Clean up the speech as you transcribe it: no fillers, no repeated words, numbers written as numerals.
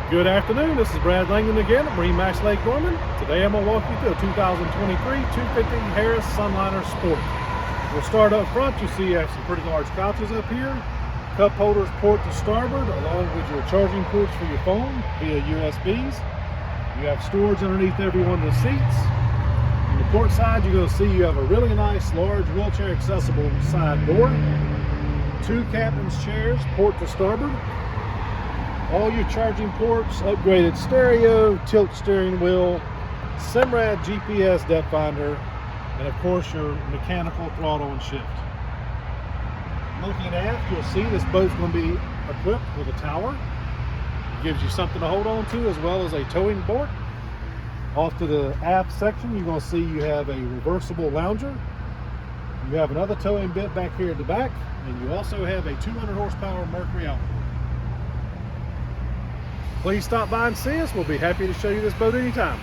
Good afternoon, this is Brad Langdon again at MarineMax Lake Norman. Today I'm going to walk you through a 2023 250 Harris Sunliner Sport. We'll start up front. You see you have some pretty large couches up here, cup holders port to starboard, along with your charging ports for your phone via USBs. You have storage underneath every one of the seats. On the port side, you're going to see you have a really nice, large, wheelchair accessible side door, two captain's chairs, port to starboard, all your charging ports, upgraded stereo, tilt steering wheel, Simrad GPS depth finder, and of course your mechanical throttle and shift. Looking aft, you'll see this boat's going to be equipped with a tower. It gives you something to hold on to as well as a towing board. Off to the aft section, you're going to see you have a reversible lounger. You have another towing bit back here at the back, and you also have a 200 horsepower Mercury outboard. Please stop by and see us. We'll be happy to show you this boat anytime.